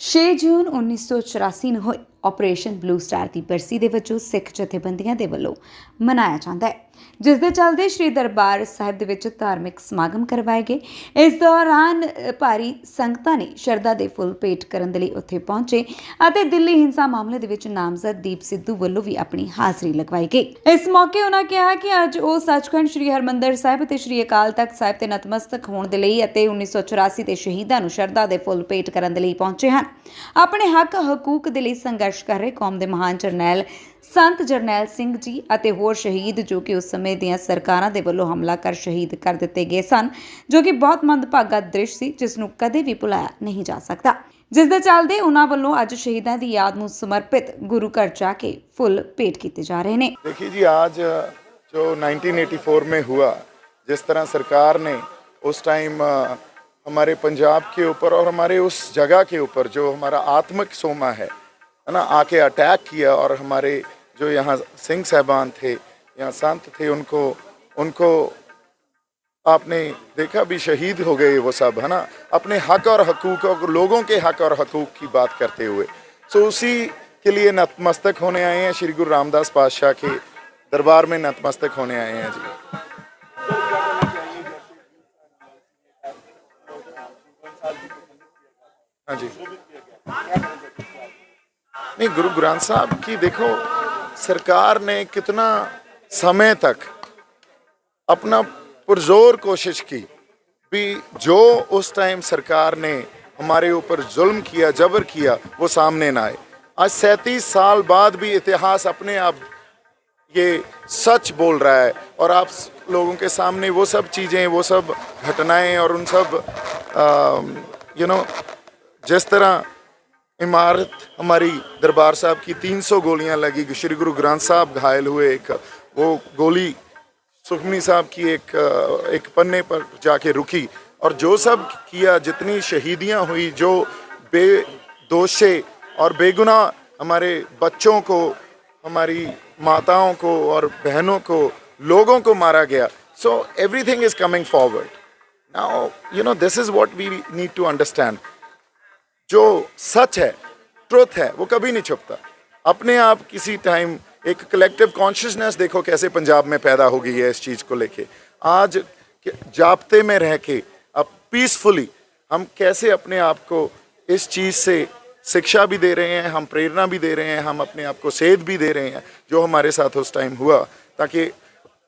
6 ਜੂਨ 1984 ਨੂੰ ਹੋਏ operation blue star ਦੀ ਬਰਸੀ ਦੇ ਵਜੋਂ ਸਿੱਖ ਜਥੇਬੰਦੀਆਂ ਦੇ ਵੱਲੋਂ ਮਨਾਇਆ ਜਾਂਦਾ ਹੈ, ਜਿਸ ਦੇ ਚੱਲਦੇ ਸ੍ਰੀ ਦਰਬਾਰ ਸਾਹਿਬ ਦੇ ਵਿੱਚ ਧਾਰਮਿਕ ਸਮਾਗਮ ਕਰਵਾਏ ਗਏ। ਇਸ ਦੌਰਾਨ ਭਾਰੀ ਸੰਗਤਾਂ ਨੇ ਸ਼ਰਧਾ ਦੇ ਫੁੱਲ ਭੇਟ ਕਰਨ ਦੇ ਲਈ ਉੱਥੇ ਪਹੁੰਚੇ ਅਤੇ ਦਿੱਲੀ ਹਿੰਸਾ ਮਾਮਲੇ ਦੇ ਵਿੱਚ ਨਾਮਜ਼ਦ ਦੀਪ ਸਿੱਧੂ ਵੱਲੋਂ ਵੀ ਆਪਣੀ ਹਾਜ਼ਰੀ ਲਗਵਾਈ ਗਈ। ਇਸ ਮੌਕੇ ਉਹਨਾਂ ਕਿਹਾ ਕਿ ਅੱਜ ਉਹ ਸੱਚਖੰਡ ਸ੍ਰੀ ਹਰਿਮੰਦਰ ਸਾਹਿਬ ਅਤੇ ਸ੍ਰੀ ਅਕਾਲ ਤਖਤ ਸਾਹਿਬ ਤੇ ਨਤਮਸਤਕ ਹੋਣ ਦੇ ਲਈ ਅਤੇ 1984 ਦੇ ਸ਼ਹੀਦਾਂ ਨੂੰ ਸ਼ਰਧਾ ਦੇ ਫੁੱਲ ਭੇਟ ਕਰਨ ਦੇ ਲਈ ਪਹੁੰਚੇ ਹਨ। ਆਪਣੇ ਹੱਕ ਹਕੂਕ ਦੇ ਲਈ ਸੰਘਰਸ਼ ਕਰ ਰਹੇ ਕੌਮ ਦੇ ਮਹਾਨ ਜਰਨੈਲ ਸੰਤ ਜਰਨੈਲ ਸਿੰਘ ਜੀ ਅਤੇ ਹੋਰ ਸ਼ਹੀਦ ਜੋ ਕਿ ਉਸ ਸਮੇਂ ਦੀਆਂ ਸਰਕਾਰਾਂ ਦੇ ਵੱਲੋਂ ਹਮਲਾ ਕਰ ਸ਼ਹੀਦ ਕਰ ਦਿੱਤੇ ਗਏ ਸਨ, ਜੋ ਕਿ ਬਹੁਤ ਮੰਦਭਾਗਾ ਦ੍ਰਿਸ਼ ਸੀ ਜਿਸ ਨੂੰ ਕਦੇ ਵੀ ਭੁਲਾਇਆ ਨਹੀਂ ਜਾ ਸਕਦਾ। जिस दे चलते उन्होंने वालों अज शहीदों की याद में समर्पित गुरु घर जाके फुल भेंट किए जा रहे हैं। देखिए जी, आज जो 1984 में हुआ, जिस तरह सरकार ने उस टाइम हमारे पंजाब के ऊपर और हमारे उस जगह के ऊपर जो हमारा आत्मिक सोमा है ना, आके अटैक किया और हमारे जो यहाँ सिंह साहबान थे, यहाँ संत थे, उनको आपने देखा भी शहीद हो गए वो सब, है ना, अपने हक और हकूक और लोगों के हक और हकूक की बात करते हुए। सो उसी के लिए नतमस्तक होने आए हैं, श्री गुरु रामदास पातशाह के दरबार में नतमस्तक होने आए हैं जी। हाँ जी, नहीं, गुरु ग्रंथ साहब की देखो, सरकार ने कितना समय तक अपना पुरजोर कोशिश की भी, जो उस टाइम सरकार ने हमारे ऊपर जुल्म किया, जबर किया, वो सामने ना आए। आज 37 साल बाद भी इतिहास अपने आप ये सच बोल रहा है और आप लोगों के सामने वो सब चीज़ें, वो सब घटनाएं और उन सब जिस तरह इमारत हमारी दरबार साहब की 300 गोलियां लगी, श्री गुरु ग्रंथ साहब घायल हुए, एक वो गोली सुखमनी साहब की एक पन्ने पर जाके रुकी, और जो सब किया, जितनी शहीदियां हुई, जो बेदोषे और बेगुनाह हमारे बच्चों को, हमारी माताओं को और बहनों को, लोगों को मारा गया। So everything is coming forward now. This is what we need to understand. जो सच है, ट्रुथ है, वो कभी नहीं छुपता। अपने आप किसी टाइम एक कलेक्टिव कॉन्शियसनेस देखो कैसे पंजाब में पैदा हो गई है इस चीज़ को लेके। आज जाब्ते में रह के अब पीसफुली हम कैसे अपने आप को इस चीज़ से शिक्षा भी दे रहे हैं, हम प्रेरणा भी दे रहे हैं, हम अपने आप को सेध भी दे रहे हैं जो हमारे साथ उस टाइम हुआ, ताकि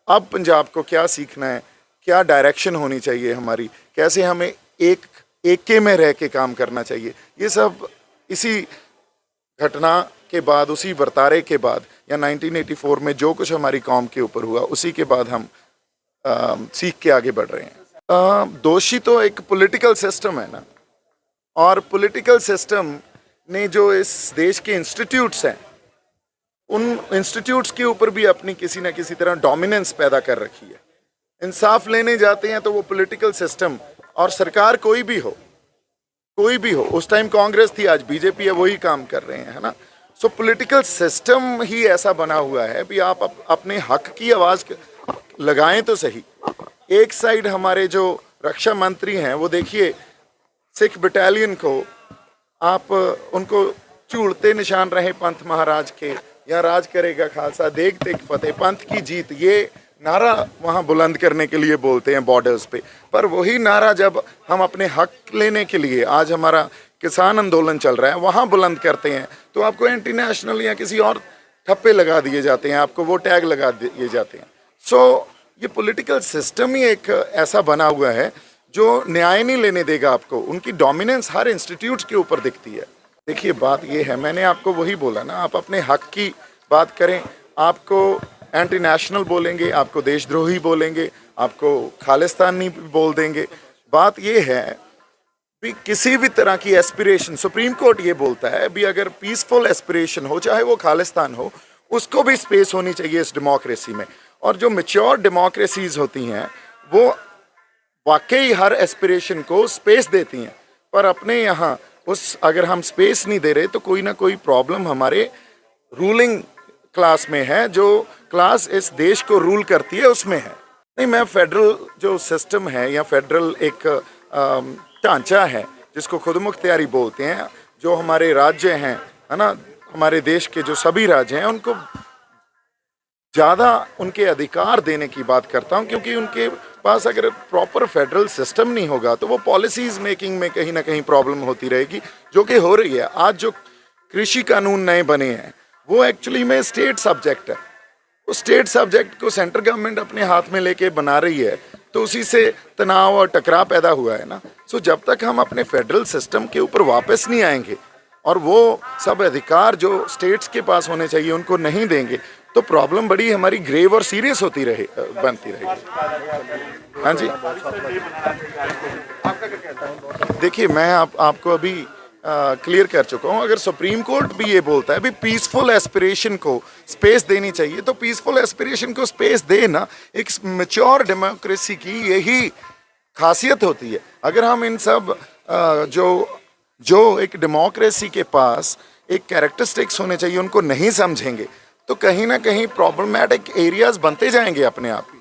अब पंजाब को क्या सीखना है, क्या डायरेक्शन होनी चाहिए हमारी, कैसे हमें एके में रह के काम करना चाहिए। ये सब इसी घटना के बाद, उसी वर्तारे के बाद, या 1984 में जो कुछ हमारी कौम के ऊपर हुआ, उसी के बाद हम सीख के आगे बढ़ रहे हैं। दोषी तो एक पॉलिटिकल सिस्टम है ना, और पॉलिटिकल सिस्टम ने जो इस देश के इंस्टीट्यूट्स हैं, उन इंस्टीट्यूट्स के ऊपर भी अपनी किसी ना किसी तरह डोमिनेंस पैदा कर रखी है। इंसाफ लेने जाते हैं तो वो पॉलिटिकल सिस्टम और सरकार कोई भी हो, उस टाइम कांग्रेस थी, आज बीजेपी है, वही काम कर रहे हैं, है ना। सो पॉलिटिकल सिस्टम ही ऐसा बना हुआ है भी आप अपने हक की आवाज़ लगाएं तो सही। एक साइड हमारे जो रक्षा मंत्री हैं, वो देखिए सिख बटालियन को आप उनको झूलते निशान रहे पंथ महाराज के, या राज करेगा खालसा, देख देख फतेह, पंथ की जीत, ये नारा वहाँ बुलंद करने के लिए बोलते हैं बॉर्डर्स पे। पर वही नारा जब हम अपने हक लेने के लिए, आज हमारा किसान आंदोलन चल रहा है, वहाँ बुलंद करते हैं, तो आपको इंटरनेशनल या किसी और ठप्पे लगा दिए जाते हैं, आपको वो टैग लगा दिए जाते हैं। सो ये पॉलिटिकल सिस्टम ही एक ऐसा बना हुआ है जो न्याय नहीं लेने देगा आपको। उनकी डोमिनेंस हर इंस्टीट्यूट के ऊपर दिखती है। देखिए, बात ये है, मैंने आपको वही बोला ना, आप अपने हक की बात करें, आपको एंटी नेशनल बोलेंगे, आपको देशद्रोही बोलेंगे, आपको खालिस्तानी बोल देंगे। बात ये है भी किसी भी तरह की एस्पिरेशन, सुप्रीम कोर्ट ये बोलता है भी अगर पीसफुल एस्पिरेशन हो, चाहे वो खालिस्तान हो, उसको भी स्पेस होनी चाहिए इस डेमोक्रेसी में। और जो मैच्योर डेमोक्रेसीज होती हैं वो वाकई हर एस्पिरेशन को स्पेस देती हैं, पर अपने यहाँ अगर हम स्पेस नहीं दे रहे तो कोई ना कोई प्रॉब्लम हमारे रूलिंग क्लास में है, जो क्लास इस देश को रूल करती है उसमें है। नहीं, मैं फेडरल जो सिस्टम है या फेडरल एक ढांचा है जिसको खुद मुख्तियारी बोलते हैं, जो हमारे राज्य हैं, है ना, हमारे देश के जो सभी राज्य हैं, उनको ज़्यादा उनके अधिकार देने की बात करता हूँ, क्योंकि उनके पास अगर प्रॉपर फेडरल सिस्टम नहीं होगा तो वो पॉलिसीज़ मेकिंग में कहीं ना कहीं प्रॉब्लम होती रहेगी, जो कि हो रही है। आज जो कृषि कानून नए बने हैं वो एक्चुअली में स्टेट सब्जेक्ट है। उस स्टेट सब्जेक्ट को सेंट्रल गवर्नमेंट अपने हाथ में लेके बना रही है, तो उसी से तनाव और टकराव पैदा हुआ है ना। सो जब तक हम अपने फेडरल सिस्टम के ऊपर वापस नहीं आएंगे और वो सब अधिकार जो स्टेट्स के पास होने चाहिए उनको नहीं देंगे, तो प्रॉब्लम बड़ी हमारी ग्रेव और सीरियस बनती रहेगी। हाँ जी, देखिए मैं आपको अभी क्लियर कर चुका हूँ। अगर सुप्रीम कोर्ट भी ये बोलता है भी पीसफुल एस्पिरेशन को स्पेस देनी चाहिए, तो पीसफुल एस्पिरेशन को स्पेस दे ना। एक मैच्योर डेमोक्रेसी की यही खासियत होती है। अगर हम इन सब जो एक डेमोक्रेसी के पास एक कैरेक्टरिस्टिक्स होने चाहिए उनको नहीं समझेंगे, तो कहीं ना कहीं प्रॉब्लमैटिक एरियाज बनते जाएंगे अपने आप ही।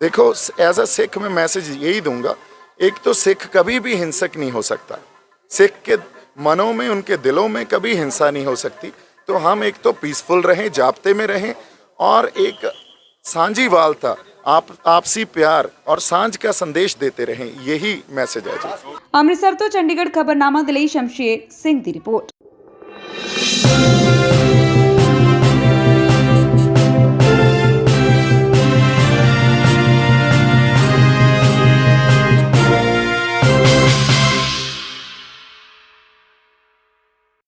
देखो, एज अ सिख मैं मैसेज यही दूंगा, एक तो सिख कभी भी हिंसक नहीं हो सकता। सिख के मनों में, उनके दिलों में कभी हिंसा नहीं हो सकती। तो हम एक तो पीसफुल रहें, जाब्ते में रहें, और एक साझीवालता, आपसी प्यार और सांझ का संदेश देते रहें। यही मैसेज है जी। ਅੰਮ੍ਰਿਤਸਰ ਤੋਂ ਚੰਡੀਗੜ੍ਹ ਖਬਰਨਾਮਾ ਦੇ ਲਈ ਸ਼ਮਸ਼ੇਰ ਸਿੰਘ ਦੀ ਰਿਪੋर्ट।